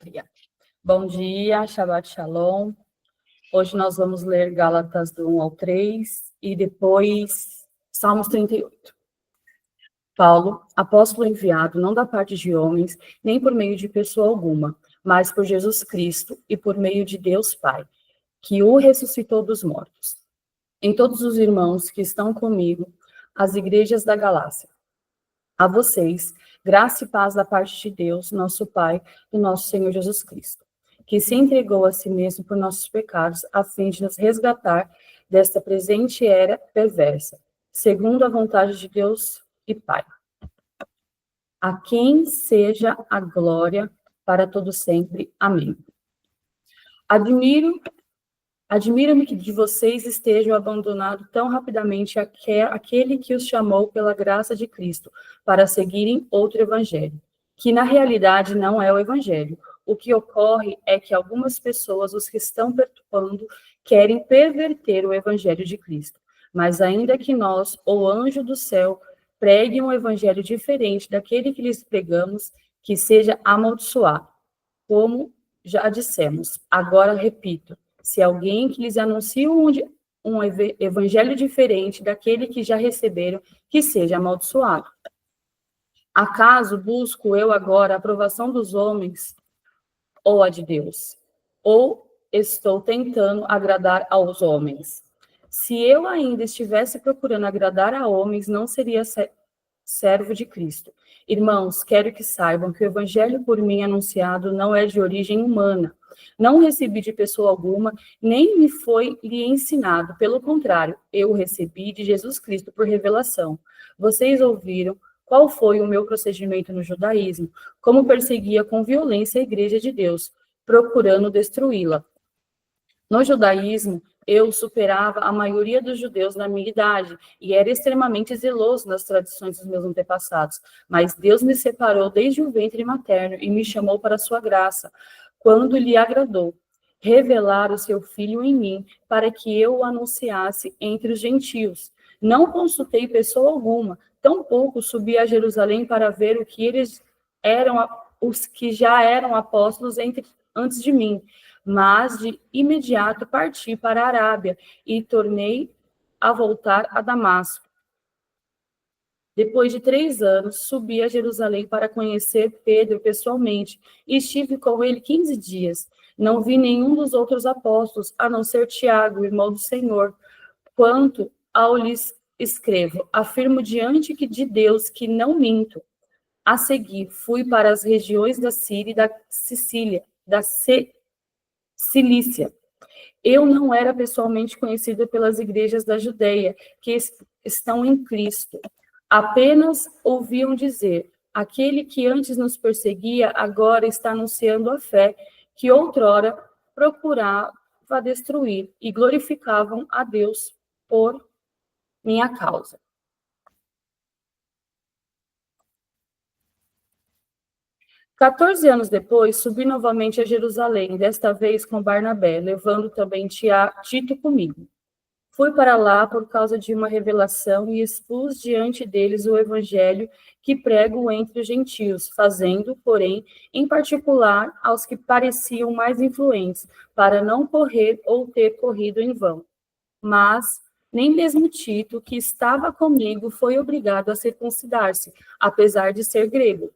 idolatria. Bom dia, Shabbat Shalom. Hoje nós vamos ler Gálatas do 1 ao 3 e depois Salmos 38. Paulo, apóstolo enviado, não da parte de homens, nem por meio de pessoa alguma, mas por Jesus Cristo e por meio de Deus Pai, que o ressuscitou dos mortos. Em todos os irmãos que estão comigo, as igrejas da Galácia. A vocês, graça e paz da parte de Deus, nosso Pai, do nosso Senhor Jesus Cristo, que se entregou a si mesmo por nossos pecados, a fim de nos resgatar desta presente era perversa, segundo a vontade de Deus e Pai. A quem seja a glória para todo sempre. Amém. Admiro-me que de vocês estejam abandonado tão rapidamente aquele que os chamou pela graça de Cristo, para seguirem outro evangelho, que na realidade não é o evangelho. O que ocorre é que algumas pessoas, os que estão perturbando, querem perverter o evangelho de Cristo. Mas ainda que nós, ou anjo do céu, preguem um evangelho diferente daquele que lhes pregamos, que seja amaldiçoado. Como já dissemos, agora repito, se alguém que lhes anuncia um evangelho diferente daquele que já receberam, que seja amaldiçoado. Acaso busco eu agora a aprovação dos homens ou a de Deus? Ou estou tentando agradar aos homens? Se eu ainda estivesse procurando agradar a homens, não seria servo de Cristo. Irmãos, quero que saibam que o evangelho por mim anunciado não é de origem humana. Não recebi de pessoa alguma, nem me foi lhe ensinado. Pelo contrário, eu o recebi de Jesus Cristo por revelação. Vocês ouviram qual foi o meu procedimento no judaísmo, como perseguia com violência a igreja de Deus, procurando destruí-la. No judaísmo, eu superava a maioria dos judeus na minha idade e era extremamente zeloso nas tradições dos meus antepassados. Mas Deus me separou desde o ventre materno e me chamou para a sua graça, quando lhe agradou revelar o seu Filho em mim, para que eu o anunciasse entre os gentios. Não consultei pessoa alguma, tampouco subi a Jerusalém para ver o que eles eram, os que já eram apóstolos antes de mim, mas de imediato parti para a Arábia e tornei a voltar a Damasco. Depois de 3 anos, subi a Jerusalém para conhecer Pedro pessoalmente e estive com ele 15 dias. Não vi nenhum dos outros apóstolos, a não ser Tiago, irmão do Senhor. Quanto ao lhes escrevo, afirmo diante de Deus que não minto. A seguir, fui para as regiões da Síria e da Sicília, Cilícia. Eu não era pessoalmente conhecida pelas igrejas da Judeia, que estão em Cristo. Apenas ouviam dizer, aquele que antes nos perseguia, agora está anunciando a fé, que outrora procurava destruir, e glorificavam a Deus por minha causa. 14 anos depois, subi novamente a Jerusalém, desta vez com Barnabé, levando também Tito comigo. Fui para lá por causa de uma revelação e expus diante deles o evangelho que prego entre os gentios, fazendo, porém, em particular aos que pareciam mais influentes, para não correr ou ter corrido em vão. Mas nem mesmo Tito, que estava comigo, foi obrigado a circuncidar-se, apesar de ser grego.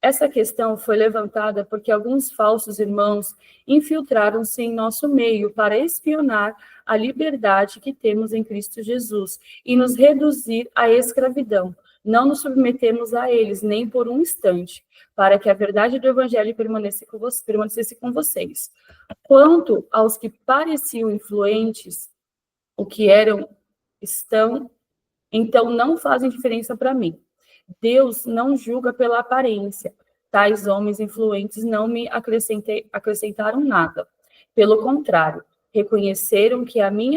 Essa questão foi levantada porque alguns falsos irmãos infiltraram-se em nosso meio para espionar a liberdade que temos em Cristo Jesus e nos reduzir à escravidão. Não nos submetemos a eles nem por um instante, para que a verdade do Evangelho permanecesse com vocês. Quanto aos que pareciam influentes, o que estão, então não fazem diferença para mim. Deus não julga pela aparência. Tais homens influentes não me acrescentaram nada. Pelo contrário, reconheceram que a mim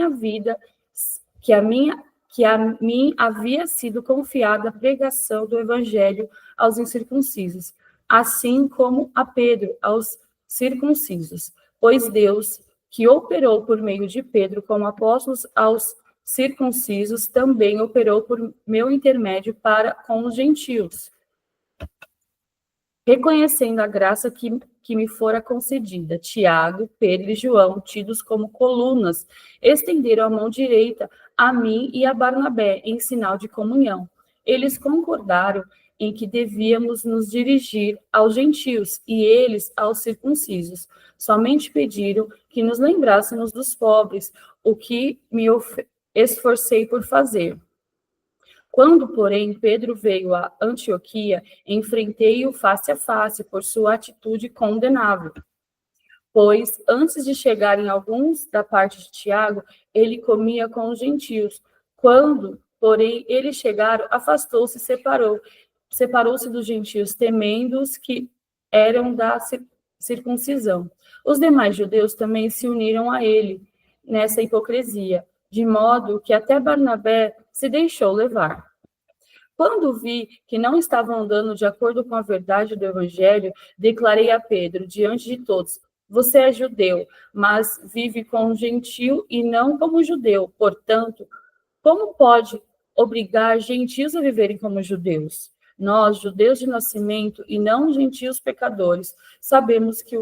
havia sido confiada a pregação do evangelho aos incircuncisos, assim como a Pedro aos circuncisos. Pois Deus, que operou por meio de Pedro como apóstolos aos circuncisos, também operou por meu intermédio para com os gentios. Reconhecendo a graça que que me fora concedida. Tiago, Pedro e João, tidos como colunas, estenderam a mão direita a mim e a Barnabé, em sinal de comunhão. Eles concordaram em que devíamos nos dirigir aos gentios e eles aos circuncisos. Somente pediram que nos lembrássemos dos pobres, o que me esforcei por fazer. Quando, porém, Pedro veio a Antioquia, enfrentei-o face a face por sua atitude condenável. Pois, antes de chegarem alguns da parte de Tiago, ele comia com os gentios. Quando, porém, eles chegaram, afastou-se e separou-se dos gentios, temendo-os que eram da circuncisão. Os demais judeus também se uniram a ele nessa hipocrisia, de modo que até Barnabé se deixou levar. Quando vi que não estavam andando de acordo com a verdade do Evangelho, declarei a Pedro, diante de todos: você é judeu, mas vive como gentil e não como judeu. Portanto, como pode obrigar gentios a viverem como judeus? Nós, judeus de nascimento e não gentios pecadores, sabemos que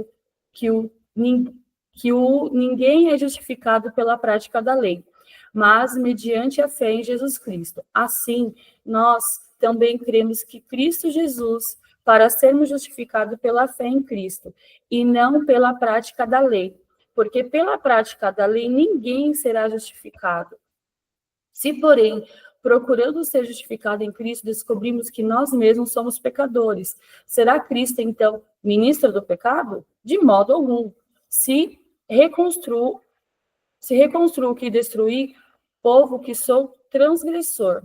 ninguém é justificado pela prática da lei, mas mediante a fé em Jesus Cristo. Assim, nós também cremos que Cristo Jesus, para sermos justificados pela fé em Cristo, e não pela prática da lei, porque pela prática da lei ninguém será justificado. Se, porém, procurando ser justificado em Cristo, descobrimos que nós mesmos somos pecadores, será Cristo, então, ministro do pecado? De modo algum. Se reconstruo que destruí, povo que sou transgressor.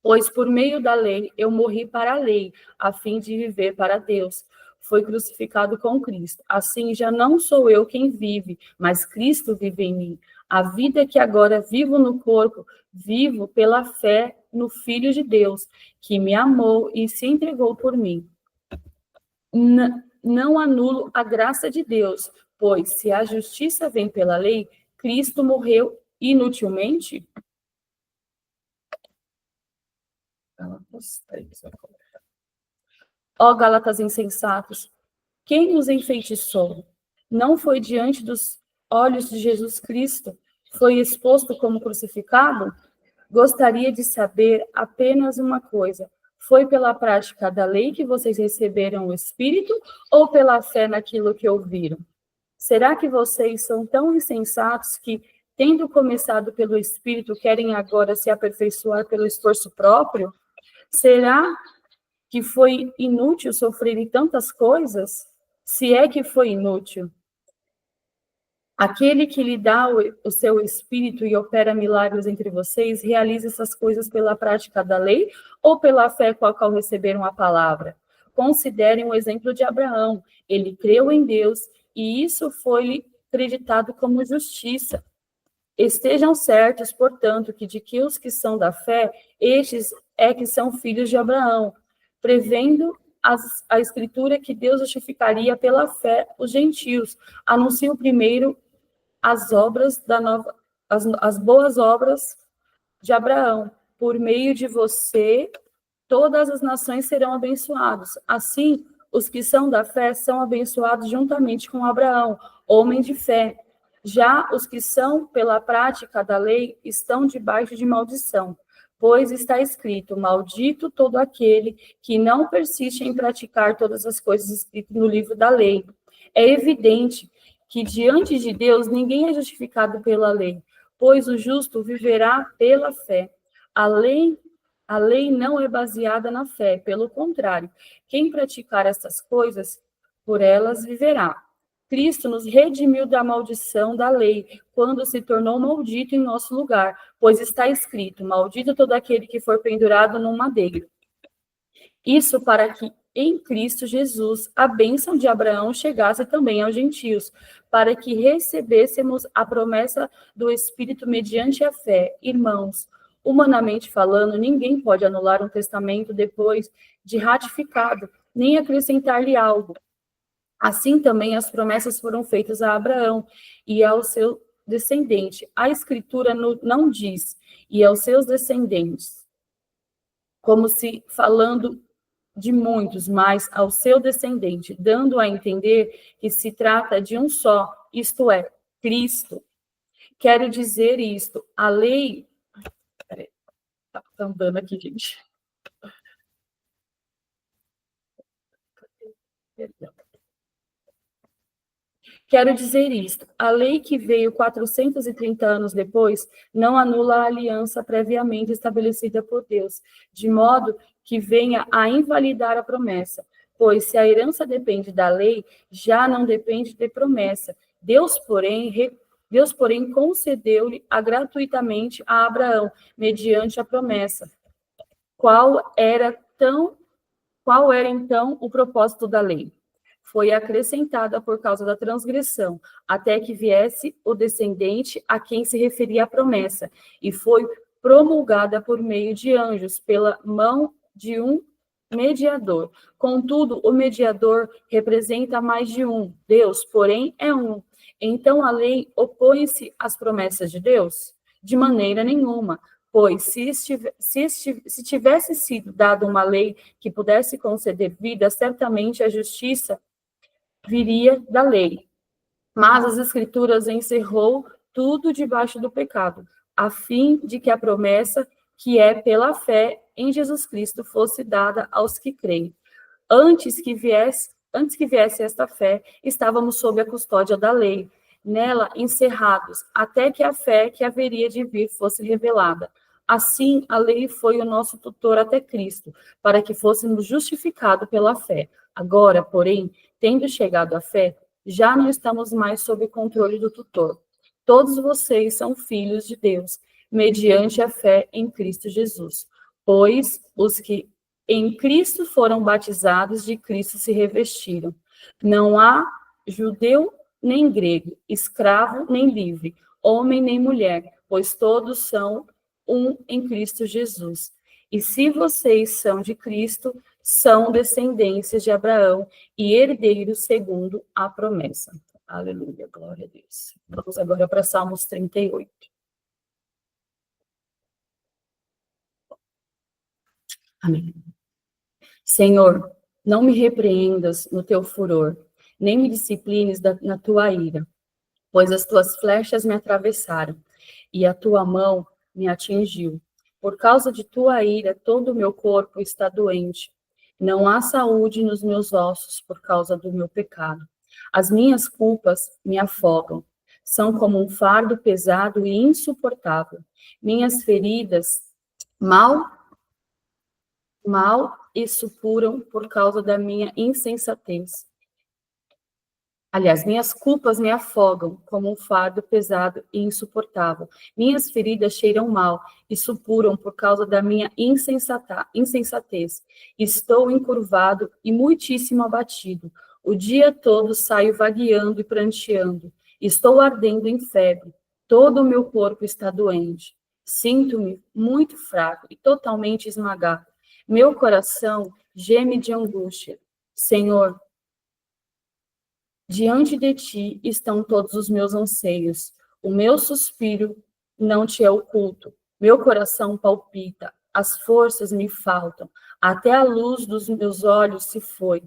Pois por meio da lei eu morri para a lei, a fim de viver para Deus. Foi crucificado com Cristo. Assim já não sou eu quem vive, mas Cristo vive em mim. A vida que agora vivo no corpo, vivo pela fé no Filho de Deus, que me amou e se entregou por mim. Não anulo a graça de Deus, pois se a justiça vem pela lei, Cristo morreu inutilmente? Ó Gálatas insensatos, quem os enfeitiçou? Não foi diante dos olhos de Jesus Cristo? Foi exposto como crucificado? Gostaria de saber apenas uma coisa. Foi pela prática da lei que vocês receberam o Espírito ou pela fé naquilo que ouviram? Será que vocês são tão insensatos que, tendo começado pelo Espírito, querem agora se aperfeiçoar pelo esforço próprio? Será que foi inútil sofrerem tantas coisas? Se é que foi inútil. Aquele que lhe dá o seu Espírito e opera milagres entre vocês, realiza essas coisas pela prática da lei ou pela fé com a qual receberam a palavra? Considerem o exemplo de Abraão. Ele creu em Deus e isso foi-lhe acreditado como justiça. Estejam certos, portanto, que os que são da fé, estes é que são filhos de Abraão, prevendo a Escritura que Deus justificaria pela fé os gentios. Anuncio primeiro as boas obras de Abraão. Por meio de você, todas as nações serão abençoadas. Assim, os que são da fé são abençoados juntamente com Abraão, homem de fé. Já os que são pela prática da lei estão debaixo de maldição, pois está escrito: maldito todo aquele que não persiste em praticar todas as coisas escritas no livro da lei. É evidente que diante de Deus ninguém é justificado pela lei, pois o justo viverá pela fé. A lei não é baseada na fé, pelo contrário, quem praticar essas coisas, por elas viverá. Cristo nos redimiu da maldição da lei, quando se tornou maldito em nosso lugar, pois está escrito: maldito todo aquele que for pendurado num madeiro. Isso para que em Cristo Jesus a bênção de Abraão chegasse também aos gentios, para que recebêssemos a promessa do Espírito mediante a fé. Irmãos, humanamente falando, ninguém pode anular um testamento depois de ratificado, nem acrescentar-lhe algo. Assim também as promessas foram feitas a Abraão e ao seu descendente. A Escritura não diz, e aos seus descendentes, como se falando de muitos, mas ao seu descendente, dando a entender que se trata de um só, isto é, Cristo. Quero dizer isto, a lei... Peraí, tá andando aqui, gente. Perdão. Quero dizer isto, a lei que veio 430 anos depois não anula a aliança previamente estabelecida por Deus, de modo que venha a invalidar a promessa, pois se a herança depende da lei, já não depende de promessa. Deus, porém concedeu-lhe gratuitamente a Abraão, mediante a promessa. Qual era então o propósito da lei? Foi acrescentada por causa da transgressão, até que viesse o descendente a quem se referia a promessa, e foi promulgada por meio de anjos, pela mão de um mediador. Contudo, o mediador representa mais de um, Deus, porém, é um. Então, a lei opõe-se às promessas de Deus? De maneira nenhuma, pois se tivesse sido dada uma lei que pudesse conceder vida, certamente a justiça viria da lei. Mas as Escrituras encerrou tudo debaixo do pecado, a fim de que a promessa, que é pela fé em Jesus Cristo, fosse dada aos que creem. Antes que viesse esta fé, estávamos sob a custódia da lei, nela encerrados, até que a fé que haveria de vir fosse revelada. Assim, a lei foi o nosso tutor até Cristo, para que fôssemos justificados pela fé. Agora, porém, tendo chegado à fé, já não estamos mais sob o controle do tutor. Todos vocês são filhos de Deus, mediante a fé em Cristo Jesus. Pois os que em Cristo foram batizados, de Cristo se revestiram. Não há judeu nem grego, escravo nem livre, homem nem mulher, pois todos são um em Cristo Jesus. E se vocês são de Cristo, são descendências de Abraão e herdeiros segundo a promessa. Aleluia, glória a Deus. Vamos agora para Salmos 38. Amém. Senhor, não me repreendas no teu furor, nem me disciplines na tua ira, pois as tuas flechas me atravessaram e a tua mão me atingiu. Por causa de tua ira, todo o meu corpo está doente. Não há saúde nos meus ossos por causa do meu pecado. As minhas culpas me afogam. São como um fardo pesado e insuportável. Minhas feridas mal e supuram por causa da minha insensatez. Aliás, minhas culpas me afogam como um fardo pesado e insuportável. Minhas feridas cheiram mal e supuram por causa da minha insensatez. Estou encurvado e muitíssimo abatido. O dia todo saio vagueando e pranteando. Estou ardendo em febre. Todo o meu corpo está doente. Sinto-me muito fraco e totalmente esmagado. Meu coração geme de angústia. Senhor, diante de ti estão todos os meus anseios. O meu suspiro não te é oculto. Meu coração palpita. As forças me faltam. Até a luz dos meus olhos se foi.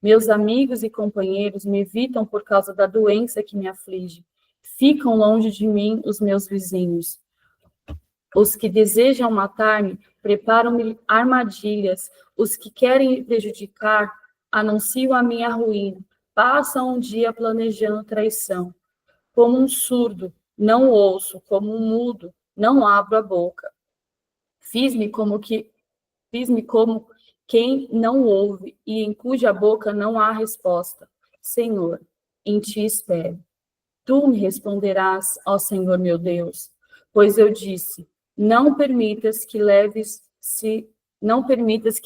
Meus amigos e companheiros me evitam por causa da doença que me aflige. Ficam longe de mim os meus vizinhos. Os que desejam matar-me preparam-me armadilhas. Os que querem me prejudicar anunciam a minha ruína. Passam um dia planejando traição. Como um surdo, não ouço, como um mudo, não abro a boca. Fiz-me como quem não ouve e em cuja boca não há resposta. Senhor, em ti espero. Tu me responderás, ó Senhor meu Deus, pois eu disse: não permitas que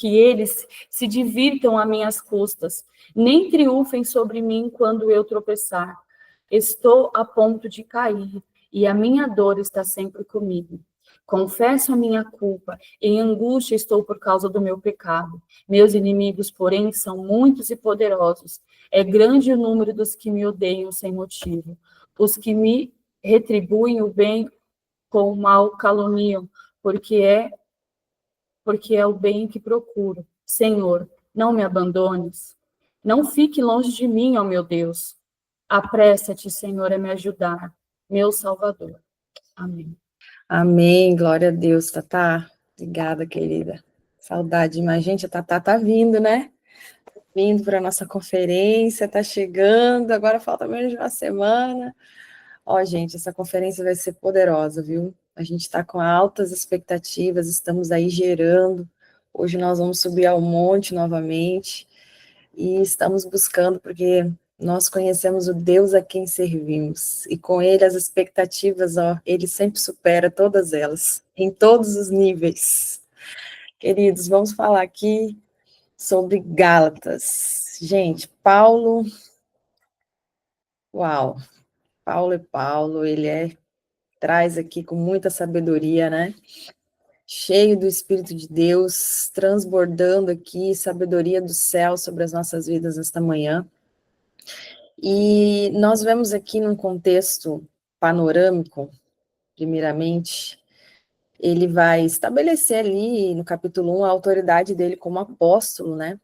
eles se divirtam a minhas custas, nem triunfem sobre mim quando eu tropeçar. Estou a ponto de cair, e a minha dor está sempre comigo. Confesso a minha culpa, em angústia estou por causa do meu pecado. Meus inimigos, porém, são muitos e poderosos. É grande o número dos que me odeiam sem motivo. Os que me retribuem o bem com o mal caluniam, porque é o bem que procuro. Senhor, não me abandones. Não fique longe de mim, ó meu Deus. Apressa-te, Senhor, a me ajudar, meu Salvador. Amém. Amém, glória a Deus, Tatá. Obrigada, querida. Saudade demais. Gente, a Tatá tá vindo, né? Vindo para a nossa conferência, tá chegando, agora falta menos de uma semana. Ó, gente, essa conferência vai ser poderosa, viu? A gente está com altas expectativas, estamos aí gerando. Hoje nós vamos subir ao monte novamente e estamos buscando, porque nós conhecemos o Deus a quem servimos, e com ele as expectativas, ó, ele sempre supera todas elas, em todos os níveis. Queridos, vamos falar aqui sobre Gálatas. Gente, Paulo, uau, Paulo é Paulo, traz aqui com muita sabedoria, né? Cheio do Espírito de Deus, transbordando aqui sabedoria do céu sobre as nossas vidas esta manhã. E nós vemos aqui num contexto panorâmico, primeiramente, ele vai estabelecer ali no capítulo 1 a autoridade dele como apóstolo, né?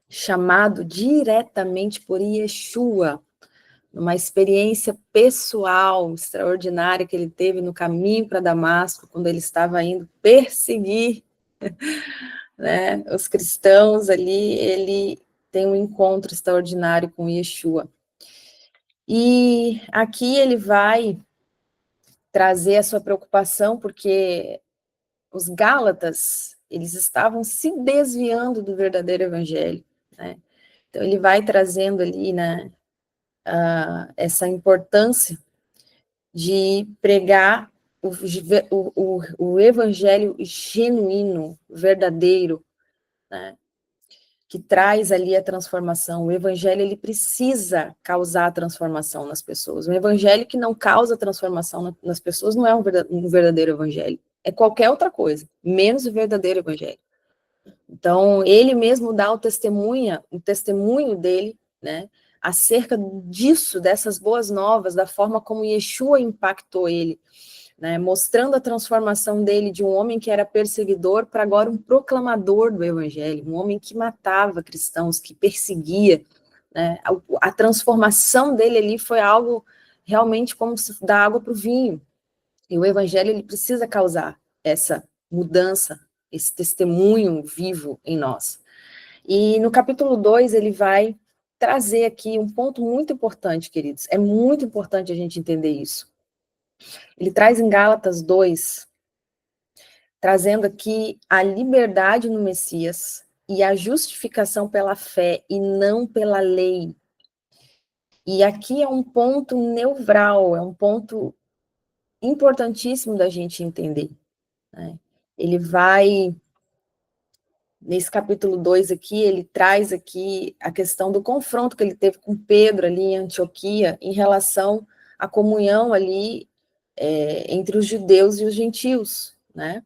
Chamado diretamente por Yeshua, uma experiência pessoal extraordinária que ele teve no caminho para Damasco, quando ele estava indo perseguir, né, os cristãos ali, ele tem um encontro extraordinário com Yeshua. E aqui ele vai trazer a sua preocupação, porque os Gálatas, eles estavam se desviando do verdadeiro evangelho, né? Então ele vai trazendo ali, né, essa importância de pregar o evangelho genuíno, verdadeiro, né, que traz ali a transformação. O evangelho, ele precisa causar transformação nas pessoas. Um evangelho que não causa transformação nas pessoas não é um verdadeiro evangelho. É qualquer outra coisa, menos o verdadeiro evangelho. Então, ele mesmo dá o testemunho dele, né, acerca disso, dessas boas novas, da forma como Yeshua impactou ele, né, mostrando a transformação dele de um homem que era perseguidor para agora um proclamador do evangelho, um homem que matava cristãos, que perseguia, né, a transformação dele ali foi algo realmente como se dar água para o vinho, e o evangelho ele precisa causar essa mudança, esse testemunho vivo em nós. E no capítulo 2 ele vai trazer aqui um ponto muito importante, queridos, é muito importante a gente entender isso. Ele traz em Gálatas 2, trazendo aqui a liberdade no Messias e a justificação pela fé e não pela lei. E aqui é um ponto neural, é um ponto importantíssimo da gente entender, né? Ele vai, nesse capítulo 2 aqui, ele traz aqui a questão do confronto que ele teve com Pedro ali em Antioquia, em relação à comunhão ali entre os judeus e os gentios, né?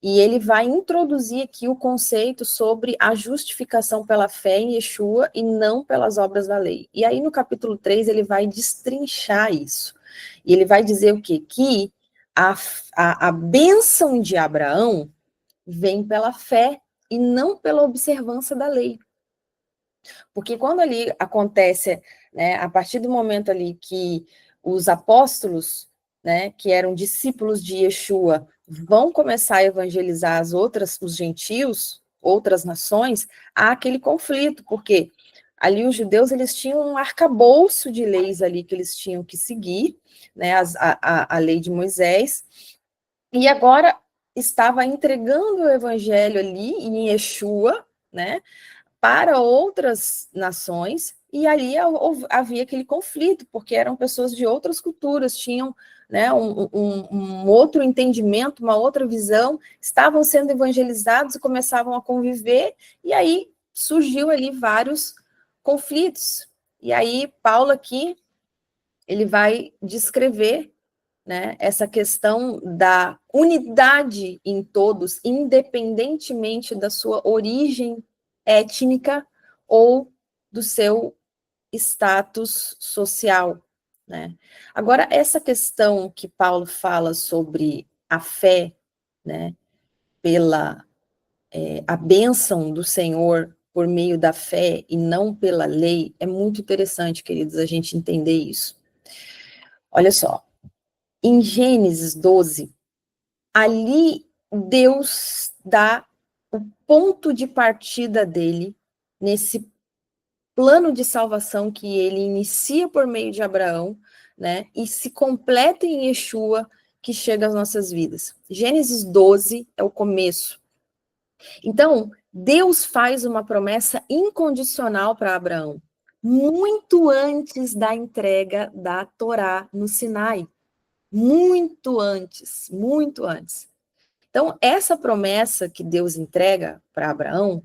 E ele vai introduzir aqui o conceito sobre a justificação pela fé em Yeshua e não pelas obras da lei. E aí no capítulo 3 ele vai destrinchar isso. E ele vai dizer o quê? Que a bênção de Abraão vem pela fé e não pela observância da lei. Porque quando ali acontece, né, a partir do momento ali que os apóstolos, né, que eram discípulos de Yeshua, vão começar a evangelizar os gentios, outras nações, há aquele conflito, porque ali os judeus, eles tinham um arcabouço de leis ali que eles tinham que seguir, né, a lei de Moisés, e agora estava entregando o evangelho ali em Yeshua, né, para outras nações, e ali havia aquele conflito, porque eram pessoas de outras culturas, tinham, né, um outro entendimento, uma outra visão, estavam sendo evangelizados e começavam a conviver, e aí surgiu ali vários conflitos. E aí Paulo aqui, ele vai descrever, né, essa questão da unidade em todos, independentemente da sua origem étnica ou do seu status social, né? Agora, essa questão que Paulo fala sobre a fé, né, pela a bênção do Senhor por meio da fé e não pela lei, é muito interessante, queridos, a gente entender isso. Olha só, em Gênesis 12, ali Deus dá o ponto de partida dele nesse plano de salvação que ele inicia por meio de Abraão, né, e se completa em Yeshua, que chega às nossas vidas. Gênesis 12 é o começo. Então, Deus faz uma promessa incondicional para Abraão, muito antes da entrega da Torá no Sinai. Muito antes, muito antes. Então, essa promessa que Deus entrega para Abraão,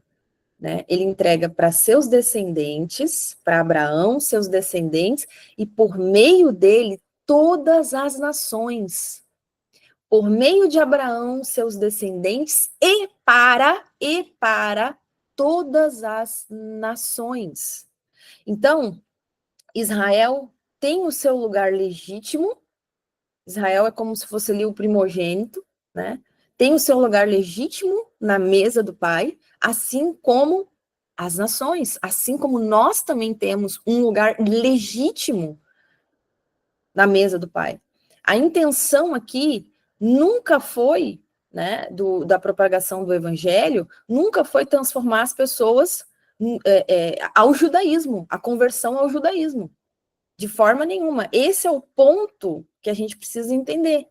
né, ele entrega para seus descendentes, para Abraão, seus descendentes, e por meio dele, todas as nações. Por meio de Abraão, seus descendentes, e para todas as nações. Então, Israel tem o seu lugar legítimo. Israel é como se fosse ali o primogênito, né? Tem o seu lugar legítimo na mesa do Pai, assim como as nações, assim como nós também temos um lugar legítimo na mesa do Pai. A intenção aqui nunca foi, né, da propagação do Evangelho, nunca foi transformar as pessoas ao judaísmo, a conversão ao judaísmo. De forma nenhuma. Esse é o ponto que a gente precisa entender.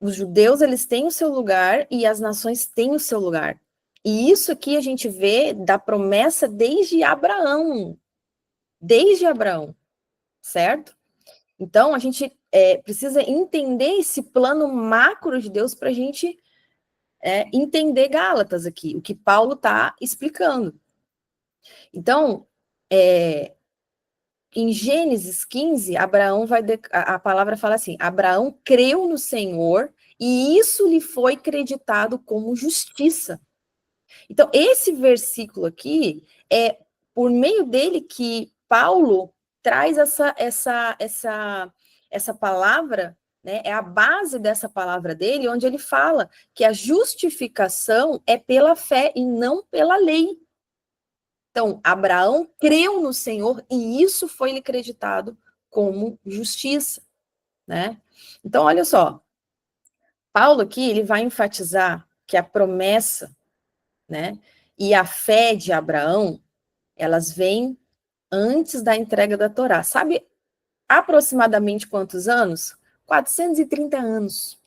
Os judeus, eles têm o seu lugar e as nações têm o seu lugar. E isso aqui a gente vê da promessa desde Abraão. Desde Abraão, certo? Então, a gente precisa entender esse plano macro de Deus para a gente entender Gálatas aqui, o que Paulo está explicando. Então, em Gênesis 15, Abraão a palavra fala assim: Abraão creu no Senhor e isso lhe foi creditado como justiça. Então, esse versículo aqui é por meio dele que Paulo traz essa palavra, né? É a base dessa palavra dele, onde ele fala que a justificação é pela fé e não pela lei. Então, Abraão creu no Senhor e isso foi lhe creditado como justiça, né? Então, olha só, Paulo aqui, ele vai enfatizar que a promessa, né, e a fé de Abraão, elas vêm antes da entrega da Torá. Sabe aproximadamente quantos anos? 430 anos.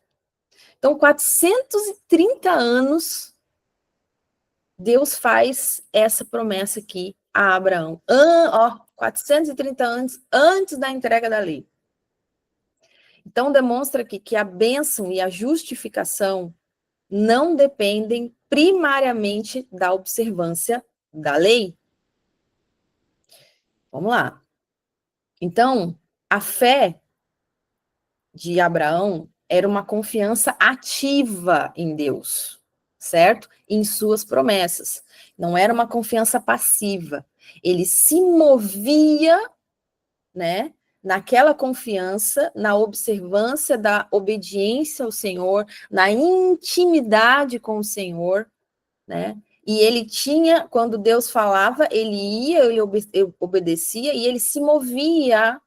Então, 430 anos, Deus faz essa promessa aqui a Abraão. 430 anos antes da entrega da lei. Então, demonstra aqui que a bênção e a justificação não dependem primariamente da observância da lei. Vamos lá. Então, a fé de Abraão era uma confiança ativa em Deus, certo? Em suas promessas. Não era uma confiança passiva. Ele se movia, né, naquela confiança, na observância da obediência ao Senhor, na intimidade com o Senhor, né? E ele tinha, quando Deus falava, ele ia, ele obedecia e ele se movia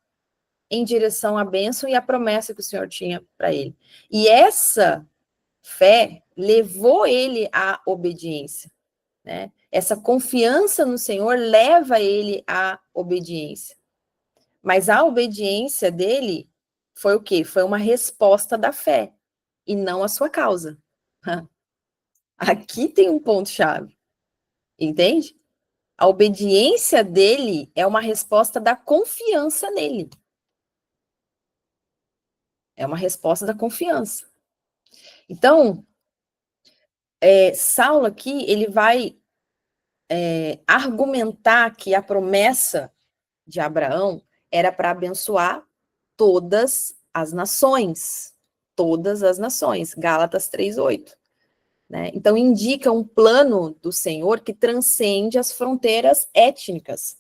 em direção à bênção e à promessa que o Senhor tinha para ele. E essa fé levou ele à obediência, né? Essa confiança no Senhor leva ele à obediência. Mas a obediência dele foi o quê? Foi uma resposta da fé e não a sua causa. Aqui tem um ponto-chave, entende? A obediência dele é uma resposta da confiança nele. É uma resposta da confiança. Então, Saulo aqui, ele vai argumentar que a promessa de Abraão era para abençoar todas as nações. Todas as nações. Gálatas 3:8. Né? Então, indica um plano do Senhor que transcende as fronteiras étnicas,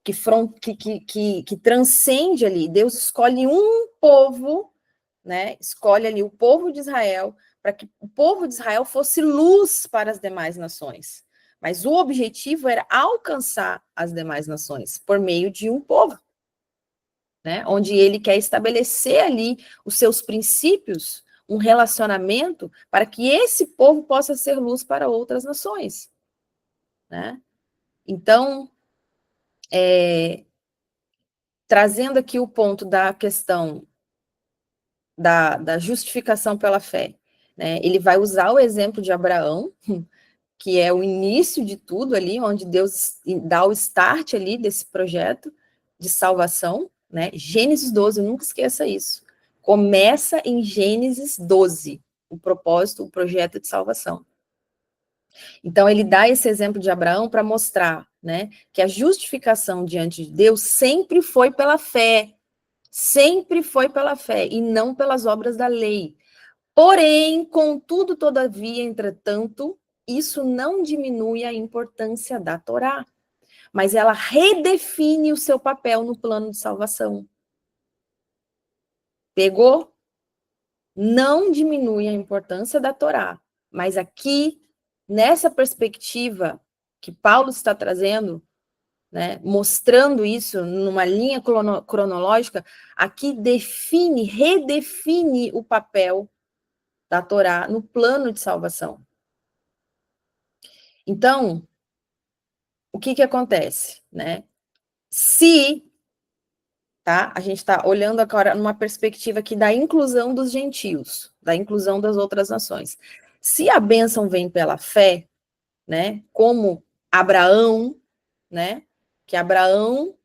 que transcende ali. Deus escolhe um povo, né? Escolhe ali o povo de Israel, para que o povo de Israel fosse luz para as demais nações, Mas o objetivo era alcançar as demais nações por meio de um povo, né? Onde ele quer estabelecer ali os seus princípios, um relacionamento para que esse povo possa ser luz para outras nações, né? Então, trazendo aqui o ponto da questão da justificação pela fé, né? Ele vai usar o exemplo de Abraão, que é o início de tudo ali, onde Deus dá o start ali desse projeto de salvação, né? Gênesis 12, nunca esqueça isso. Começa em Gênesis 12, o propósito, o projeto de salvação. Então, ele dá esse exemplo de Abraão para mostrar, né, que a justificação diante de Deus sempre foi pela fé, e não pelas obras da lei. Porém, contudo, todavia, entretanto, isso não diminui a importância da Torá, mas ela redefine o seu papel no plano de salvação. Pegou? Não diminui a importância da Torá, mas aqui, nessa perspectiva que Paulo está trazendo, né, mostrando isso numa linha cronológica, aqui redefine o papel da Torá no plano de salvação. Então, o que acontece, né? Tá? A gente está olhando agora numa perspectiva aqui da inclusão dos gentios, da inclusão das outras nações. Se a bênção vem pela fé, né? Como Abraão, né? Que Abraão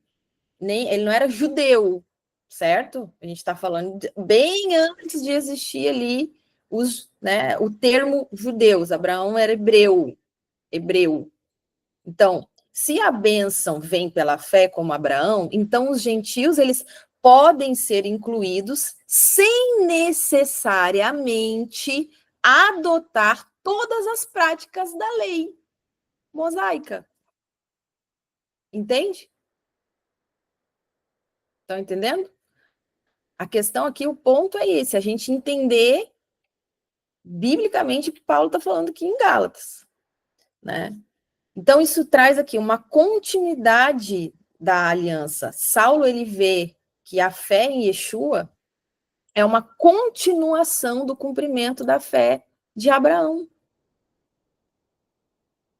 ele não era judeu, certo? A gente está falando bem antes de existir ali o termo judeus. Abraão era hebreu. Então, se a bênção vem pela fé como Abraão, então os gentios eles podem ser incluídos sem necessariamente adotar todas as práticas da lei mosaica. Entende? Estão entendendo? A questão aqui, o ponto é esse, a gente entender biblicamente o que Paulo está falando aqui em Gálatas, né? Então, isso traz aqui uma continuidade da aliança. Saulo, ele vê que a fé em Yeshua é uma continuação do cumprimento da fé de Abraão.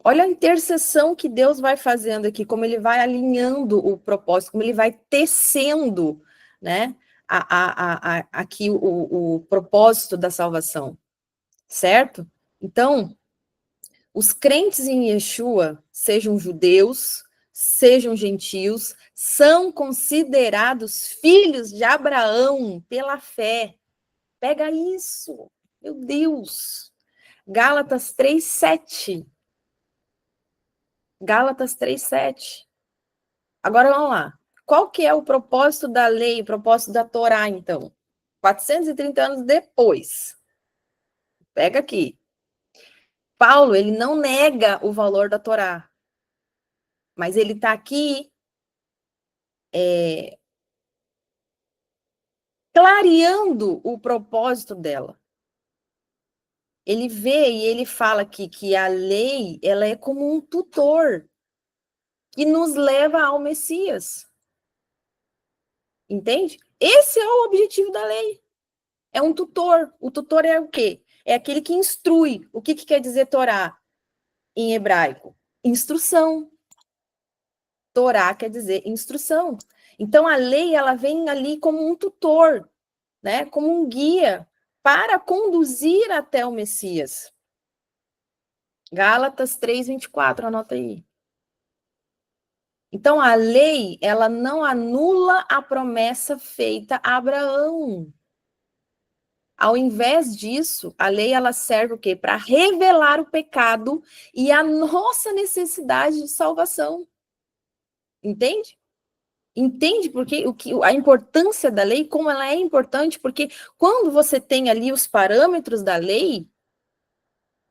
Olha a intercessão que Deus vai fazendo aqui, como ele vai alinhando o propósito, como ele vai tecendo, né, aqui o propósito da salvação, certo? Então, os crentes em Yeshua, sejam judeus, sejam gentios, são considerados filhos de Abraão pela fé. Pega isso, meu Deus. Gálatas 3:7. Gálatas 3:7. Agora vamos lá. Qual que é o propósito da lei, o propósito da Torá, então? 430 anos depois. Pega aqui. Paulo, ele não nega o valor da Torá, mas ele está aqui clareando o propósito dela. Ele vê e ele fala aqui que a lei ela é como um tutor que nos leva ao Messias. Entende? Esse é o objetivo da lei. É um tutor. O tutor é o quê? É aquele que instrui. O que quer dizer Torá em hebraico? Instrução. Torá quer dizer instrução. Então, a lei ela vem ali como um tutor, né? Como um guia para conduzir até o Messias. Gálatas 3:24, anota aí. Então, a lei, ela não anula a promessa feita a Abraão. Ao invés disso, a lei ela serve o quê? Para revelar o pecado e a nossa necessidade de salvação. Entende? Entende porque a importância da lei, como ela é importante, porque quando você tem ali os parâmetros da lei,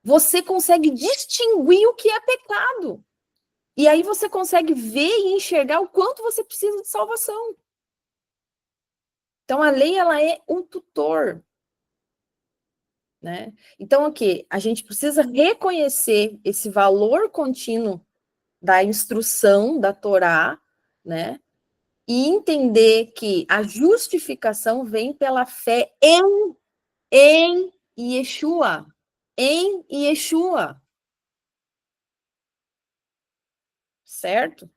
você consegue distinguir o que é pecado. E aí você consegue ver e enxergar o quanto você precisa de salvação. Então, a lei, ela é um tutor. né? Então, aqui, a gente precisa reconhecer esse valor contínuo da instrução da Torá, né? E entender que a justificação vem pela fé em Yeshua. Em Yeshua. Certo?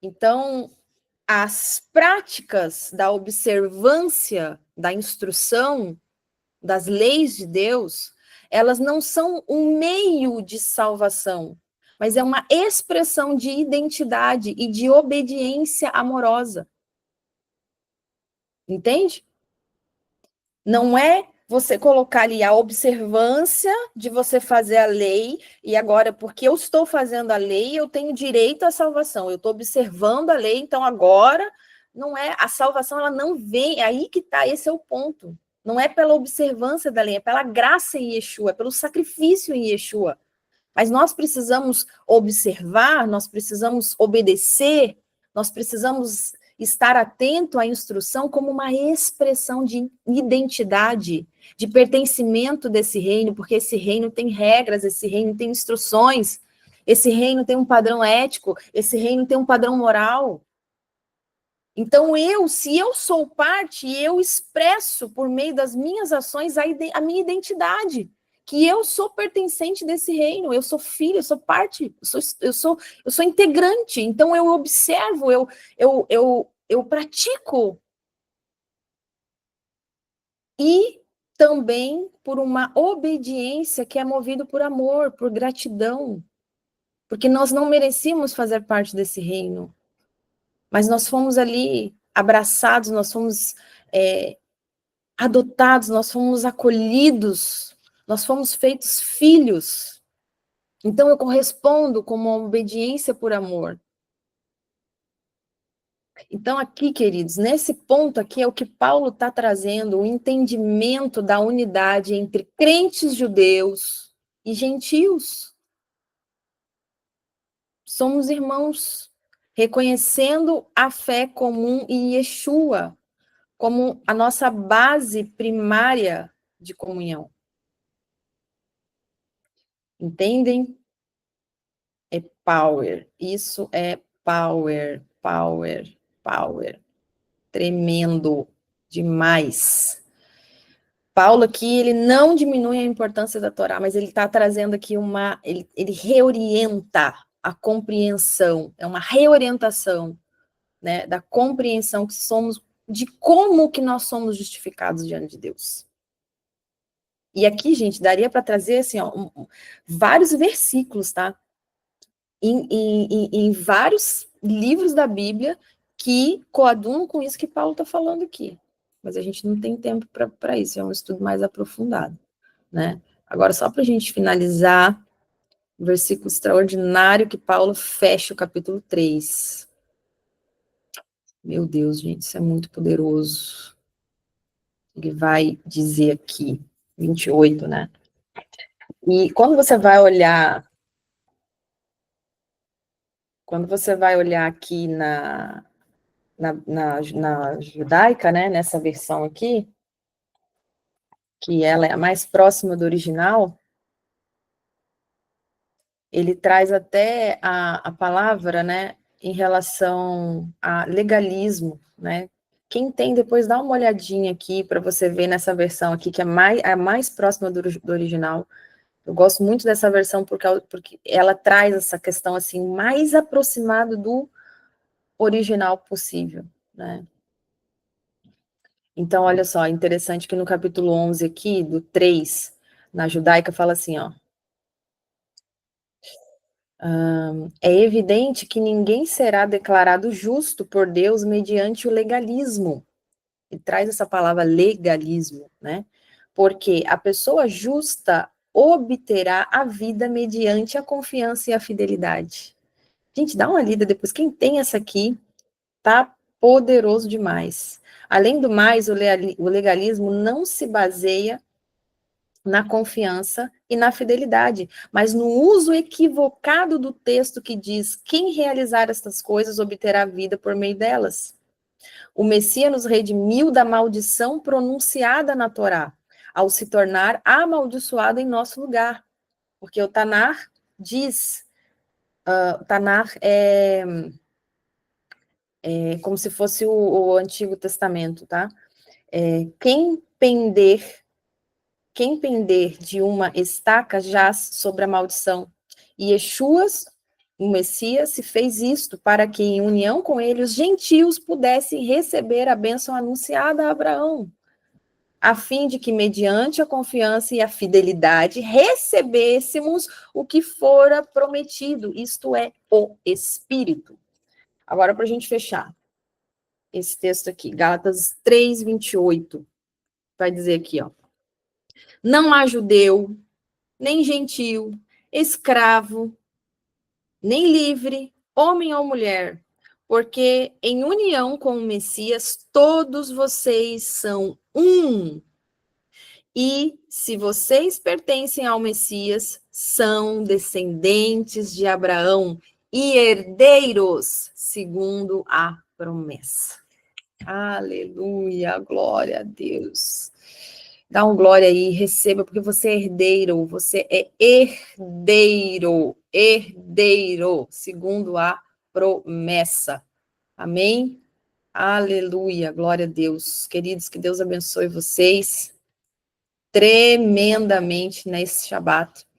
Então, as práticas da observância, da instrução, das leis de Deus, elas não são um meio de salvação, mas é uma expressão de identidade e de obediência amorosa. Entende? Não é você colocar ali a observância de você fazer a lei, e agora, porque eu estou fazendo a lei, eu tenho direito à salvação. Eu estou observando a lei, então agora não é a salvação, ela não vem, é aí que está, esse é o ponto. Não é pela observância da lei, é pela graça em Yeshua, é pelo sacrifício em Yeshua. Mas nós precisamos observar, nós precisamos obedecer, nós precisamos estar atento à instrução como uma expressão de identidade, de pertencimento desse reino, porque esse reino tem regras, esse reino tem instruções, esse reino tem um padrão ético, esse reino tem um padrão moral. Então, se eu sou parte, eu expresso por meio das minhas ações a minha identidade, que eu sou pertencente desse reino, eu sou filho, eu sou parte, eu sou integrante. Então, eu observo, eu pratico. E também por uma obediência que é movida por amor, por gratidão, porque nós não merecíamos fazer parte desse reino. Mas nós fomos ali abraçados, nós fomos adotados, nós fomos acolhidos, nós fomos feitos filhos. Então eu correspondo com uma obediência por amor. Então aqui, queridos, nesse ponto aqui é o que Paulo está trazendo, o entendimento da unidade entre crentes judeus e gentios. Somos irmãos, reconhecendo a fé comum em Yeshua como a nossa base primária de comunhão. Entendem? É power. Isso é power, power, power. Tremendo demais. Paulo aqui, ele não diminui a importância da Torá, mas ele está trazendo aqui ele reorienta a compreensão, é uma reorientação, né, da compreensão que somos, de como que nós somos justificados diante de Deus. E aqui, gente, daria para trazer, assim, ó, vários versículos, tá? Em vários livros da Bíblia que coadunam com isso que Paulo está falando aqui. Mas a gente não tem tempo para isso, é um estudo mais aprofundado, né? Agora, só para a gente finalizar, um versículo extraordinário que Paulo fecha o capítulo 3. Meu Deus, gente, isso é muito poderoso. Ele vai dizer aqui, 28, né? E quando você vai olhar aqui na judaica, né, nessa versão aqui, que ela é a mais próxima do original, ele traz até a palavra, né, em relação a legalismo, né? Quem tem, depois dá uma olhadinha aqui para você ver nessa versão aqui, que é a mais próxima do original. Eu gosto muito dessa versão porque ela traz essa questão assim mais aproximada do original possível, né? Então, olha só, interessante que no capítulo 11 aqui, do 3, na judaica, fala assim, ó. É evidente que ninguém será declarado justo por Deus mediante o legalismo. E traz essa palavra legalismo, né? Porque a pessoa justa obterá a vida mediante a confiança e a fidelidade. Gente, dá uma lida depois. Quem tem essa aqui, tá poderoso demais. Além do mais, o legalismo não se baseia na confiança e na fidelidade, mas no uso equivocado do texto que diz: quem realizar estas coisas obterá vida por meio delas. O Messias nos redimiu da maldição pronunciada na Torá. ao se tornar amaldiçoado em nosso lugar. Porque o Tanar diz, o Tanar é como se fosse o Antigo Testamento, tá? Quem pender de uma estaca jaz sobre a maldição. E Yeshuas, o Messias, se fez isto para que, em união com ele, os gentios pudessem receber a bênção anunciada a Abraão, a fim de que, mediante a confiança e a fidelidade, recebêssemos o que fora prometido, isto é, o Espírito. Agora, para a gente fechar esse texto aqui, Gálatas 3:28, vai dizer aqui, ó. Não há judeu, nem gentil, escravo, nem livre, homem ou mulher, porque em união com o Messias, todos vocês são um. E se vocês pertencem ao Messias, são descendentes de Abraão e herdeiros, segundo a promessa. Aleluia, glória a Deus. Dá um glória aí, receba, porque você é herdeiro, herdeiro, segundo a promessa. Amém? Aleluia, glória a Deus. Queridos, que Deus abençoe vocês tremendamente nesse Shabat.